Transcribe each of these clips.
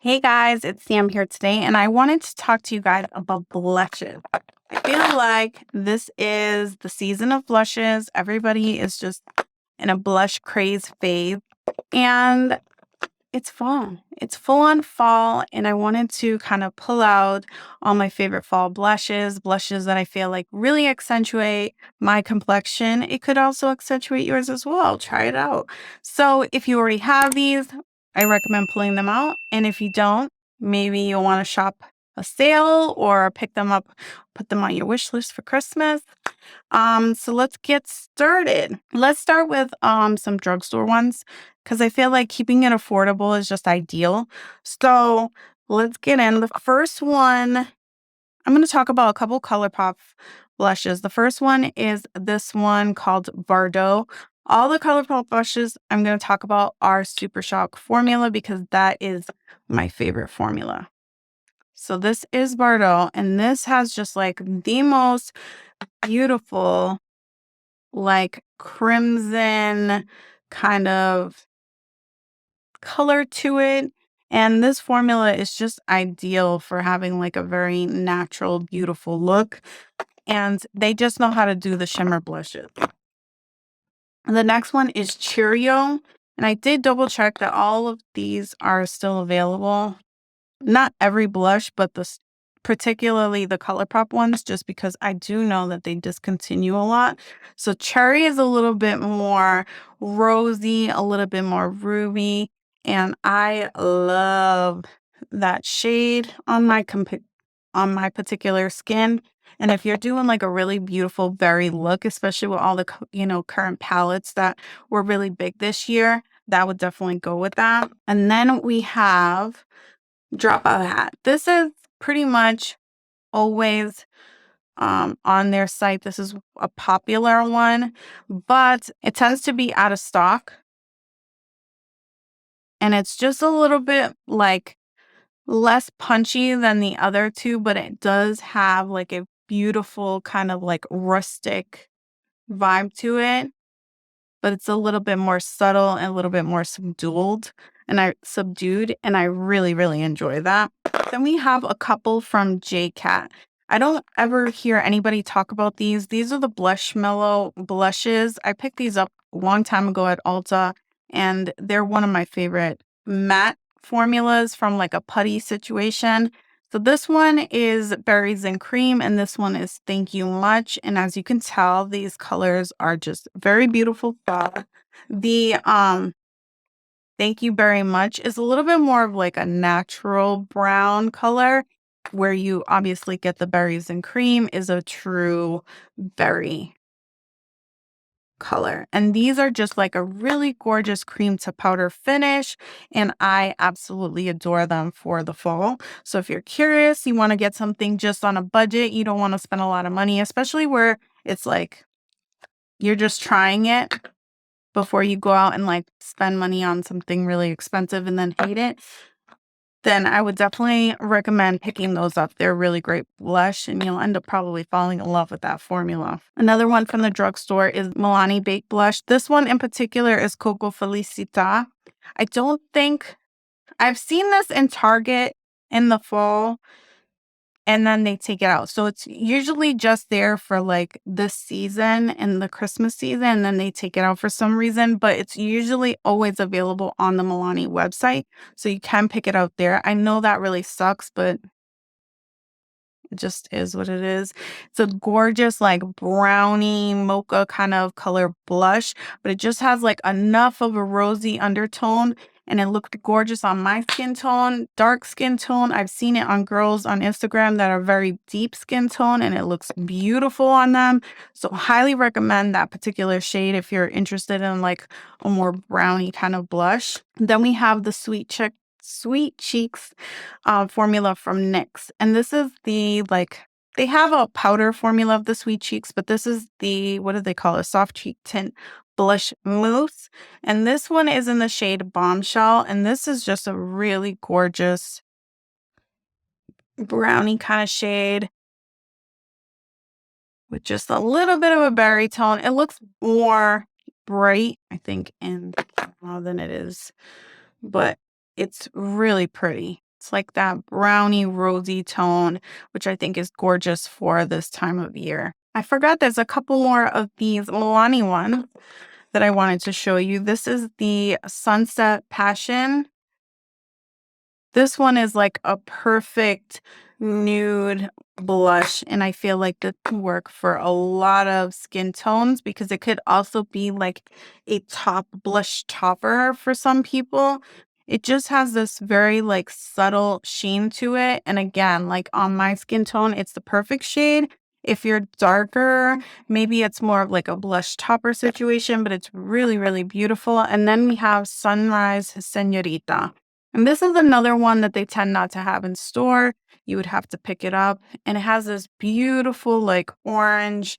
Hey guys, it's Sam here today, and I wanted to talk to you guys about blushes. I feel like this is the season of blushes. Everybody is just in a blush craze phase, and it's fall. It's full on fall, and I wanted to kind of pull out all my favorite fall blushes that I feel like really accentuate my complexion. It could also accentuate yours as well. Try it out. So, if you already have these, I recommend pulling them out. And if you don't, maybe you'll want to shop a sale or pick them up, put them on your wish list for Christmas. So let's get started. Let's start with some drugstore ones because I feel like keeping it affordable is just ideal. So let's get in. The first one, I'm going to talk about a couple Colourpop blushes. The first one is this one called Bardot. All the Colourpop blushes I'm going to talk about are Super Shock formula because that is my favorite formula. So this is Bardot, and this has just like the most beautiful, like crimson kind of color to it. And this formula is just ideal for having like a very natural, beautiful look. And they just know how to do the shimmer blushes. The next one is Cherrio. And I did double check that all of these are still available. Not every blush, but particularly the Colourpop ones, just because I do know that they discontinue a lot. So Cherry is a little bit more rosy, a little bit more ruby, and I love that shade on my particular skin. And if you're doing like a really beautiful berry look, especially with all the current palettes that were really big this year, that would definitely go with that. And then we have Drop a Hat. This is pretty much always on their site. This is a popular one, but it tends to be out of stock. And it's just a little bit like less punchy than the other two, but it does have like a beautiful kind of like rustic vibe to it. But it's a little bit more subtle and a little bit more subdued. And I really, really enjoy that. Then we have a couple from JCAT. I don't ever hear anybody talk about these. These are the Blushmallow blushes. I picked these up a long time ago at Ulta, and they're one of my favorite matte formulas from like a putty situation. So this one is Berries and Cream, and this one is Thank You Much. And as you can tell, these colors are just very beautiful. The Thank You Very Much is a little bit more of like a natural brown color, where you obviously get the Berries and Cream is a true berry color. And these are just like a really gorgeous cream to powder finish, and I absolutely adore them for the fall. So if you're curious, you want to get something just on a budget, you don't want to spend a lot of money, especially where it's like you're just trying it before you go out and like spend money on something really expensive and then hate it, then I would definitely recommend picking those up. They're really great blush, and you'll end up probably falling in love with that formula. Another one from the drugstore is Milani Baked Blush. This one in particular is Coco Felicita. I don't think I've seen this in Target in the fall, and then they take it out. So it's usually just there for like this season and the Christmas season, and then they take it out for some reason, but it's usually always available on the Milani website. So you can pick it out there. I know that really sucks, but it just is what it is. It's a gorgeous, like brownie mocha kind of color blush, but it just has like enough of a rosy undertone, and it looked gorgeous on my skin tone, dark skin tone. I've seen it on girls on Instagram that are very deep skin tone, and it looks beautiful on them. So highly recommend that particular shade if you're interested in like a more brownie kind of blush. Then we have the Sweet Cheeks formula from NYX. And this is the like, they have a powder formula of the Sweet Cheeks, but this is the, what do they call it? Soft cheek tint blush mousse. And this one is in the shade Bombshell. And this is just a really gorgeous brownie kind of shade with just a little bit of a berry tone. It looks more bright, I think, in than it is, but it's really pretty. It's like that brownie rosy tone, which I think is gorgeous for this time of year. I forgot there's a couple more of these Milani ones that I wanted to show you. This is the Sunset Passion. This one is like a perfect nude blush, and I feel like this can work for a lot of skin tones because it could also be like a top blush topper for some people. It just has this very like subtle sheen to it. And again, like on my skin tone, it's the perfect shade. If you're darker, maybe it's more of like a blush topper situation, but it's really, really beautiful. And then we have Sunrise Senorita. And this is another one that they tend not to have in store. You would have to pick it up. And it has this beautiful like orange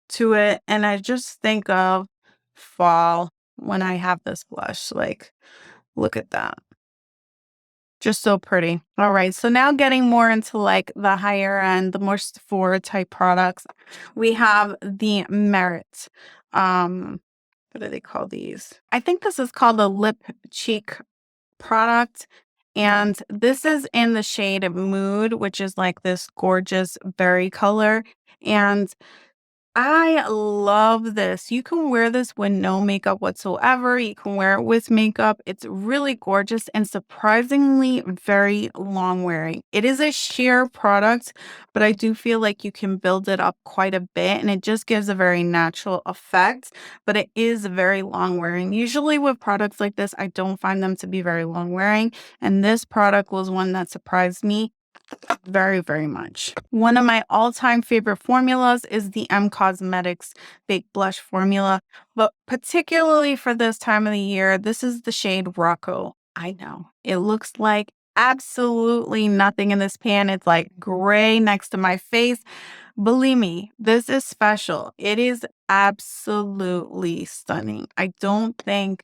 to it. And I just think of fall when I have this blush. Like, look at that. Just so pretty. All right. So now getting more into like the higher end, the more Sephora type products, we have the Merit. What do they call these? I think this is called a lip cheek product. And this is in the shade Mood, which is like this gorgeous berry color. And I love this. You can wear this with no makeup whatsoever. You can wear it with makeup. It's really gorgeous and surprisingly very long wearing. It is a sheer product, but I do feel like you can build it up quite a bit and it just gives a very natural effect, but it is very long wearing. Usually with products like this, I don't find them to be very long wearing, and this product was one that surprised me very, very much. One of my all-time favorite formulas is the Cosmetics Fake Blush formula, but particularly for this time of the year, this is the shade Rocco. I know, it looks like absolutely nothing in this pan. It's like gray next to my face. Believe me, this is special. It is absolutely stunning. I don't think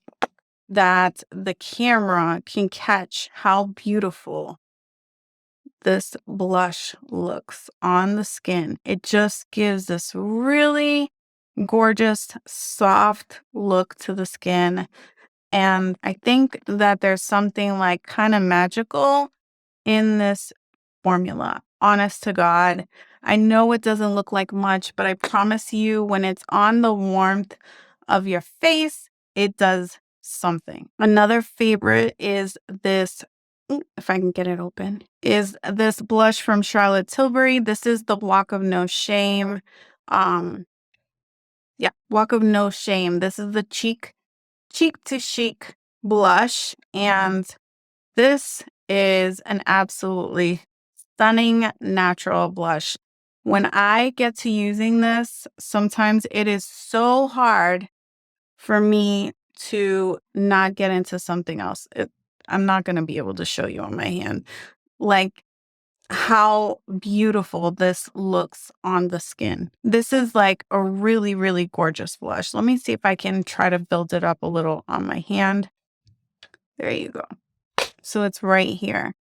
that the camera can catch how beautiful this blush looks on the skin. It just gives this really gorgeous, soft look to the skin. And I think that there's something like kind of magical in this formula. Honest to God. I know it doesn't look like much, but I promise you, when it's on the warmth of your face, it does something. Another favorite is this, if I can get it open, is this blush from Charlotte Tilbury. This is the Walk of No Shame. Yeah, Walk of No Shame. This is the Cheek to Chic blush, and this is an absolutely stunning natural blush. When I get to using this, sometimes it is so hard for me to not get into something else. I'm not going to be able to show you on my hand like how beautiful this looks on the skin. This is like a really, really gorgeous blush. Let me see if I can try to build it up a little on my hand. There you go. So it's right here.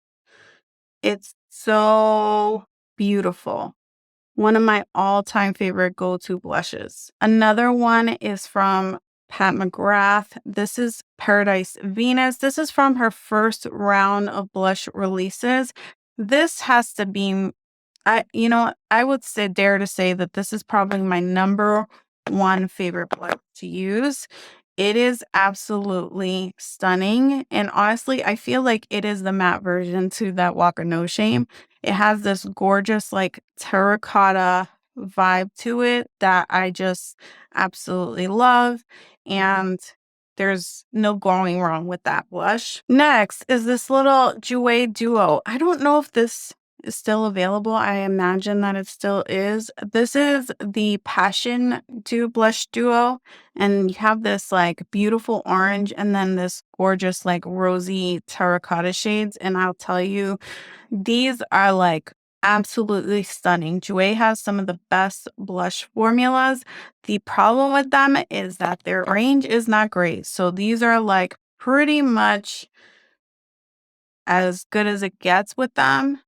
It's so beautiful. One of my all-time favorite go-to blushes. Another one is from Pat McGrath. This is Paradise Venus. This is from her first round of blush releases. This has to be, I would say, dare to say that this is probably my number one favorite blush to use. It is absolutely stunning. And honestly, I feel like it is the matte version to that Walk of No Shame. It has this gorgeous, like, terracotta vibe to it that I just absolutely love. And there's no going wrong with that blush. Next is this little Jouer duo. I don't know if this is still available. I imagine that it still is. This is the Passion blush duo. And you have this like beautiful orange and then this gorgeous like rosy terracotta shades. And I'll tell you, these are like absolutely stunning. Jouer has some of the best blush formulas. The problem with them is that their range is not great. So these are like pretty much as good as it gets with them.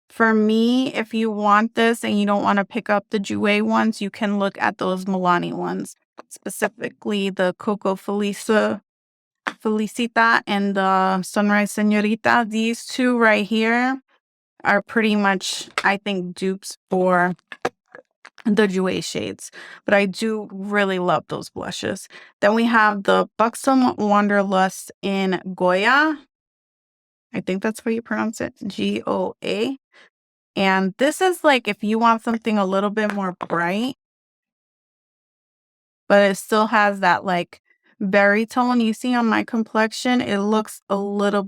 For me, if you want this and you don't want to pick up the Jouer ones, you can look at those Milani ones, specifically the Coco Felicita Felicita and the Sunrise Senorita. These two right here are pretty much, I think, dupes for the Jouer shades, but I do really love those blushes. Then we have the Buxom Wanderlust in Goya. I think that's how you pronounce it, Goa. And this is like if you want something a little bit more bright, but it still has that like berry tone you see on my complexion. It just looks a little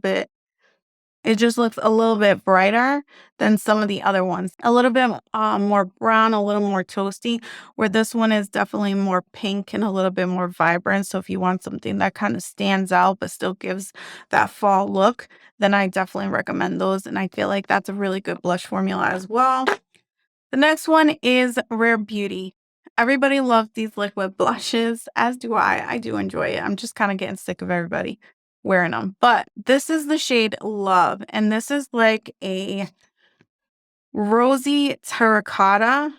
bit brighter than some of the other ones. A little bit more brown, a little more toasty, where this one is definitely more pink and a little bit more vibrant. So if you want something that kind of stands out but still gives that fall look, then I definitely recommend those. And I feel like that's a really good blush formula as well. The next one is Rare Beauty. Everybody loves these liquid blushes, as do I. I do enjoy it. I'm just kind of getting sick of everybody wearing them. But this is the shade Love, and this is like a rosy terracotta,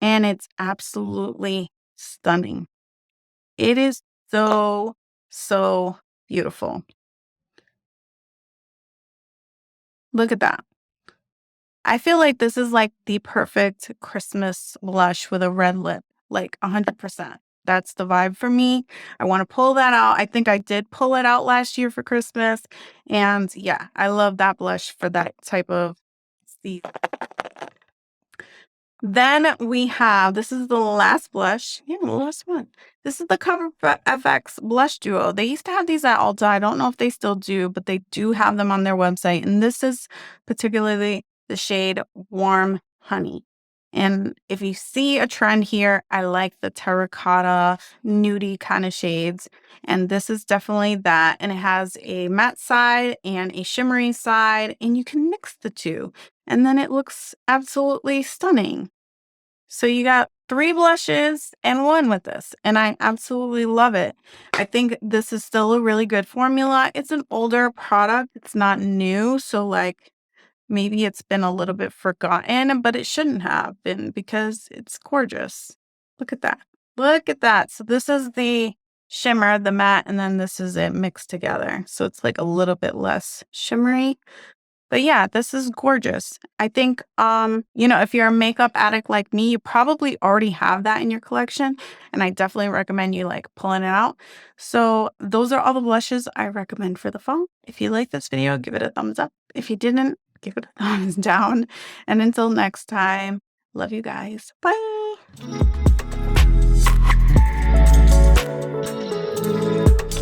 and it's absolutely stunning. It is so, so beautiful. Look at that. I feel like this is like the perfect Christmas blush with a red lip, like 100%. That's the vibe for me. I want to pull that out. I think I did pull it out last year for Christmas. And yeah, I love that blush for that type of season. Then we have, this is the last blush. Yeah, the last one. This is the Cover FX Blush Duo. They used to have these at Ulta. I don't know if they still do, but they do have them on their website. And this is particularly the shade Warm Honey. And if you see a trend here, I like the terracotta, nudie kind of shades. And this is definitely that. And it has a matte side and a shimmery side. And you can mix the two. And then it looks absolutely stunning. So you got 3 blushes and 1 with this, and I absolutely love it. I think this is still a really good formula. It's an older product. It's not new, so like maybe it's been a little bit forgotten, but it shouldn't have been because it's gorgeous. Look at that. Look at that. So this is the shimmer, the matte, and then this is it mixed together. So it's like a little bit less shimmery. But yeah, this is gorgeous. I think, if you're a makeup addict like me, you probably already have that in your collection. And I definitely recommend you like pulling it out. So those are all the blushes I recommend for the fall. If you like this video, give it a thumbs up. If you didn't, give it a thumbs down. And until next time, love you guys. Bye.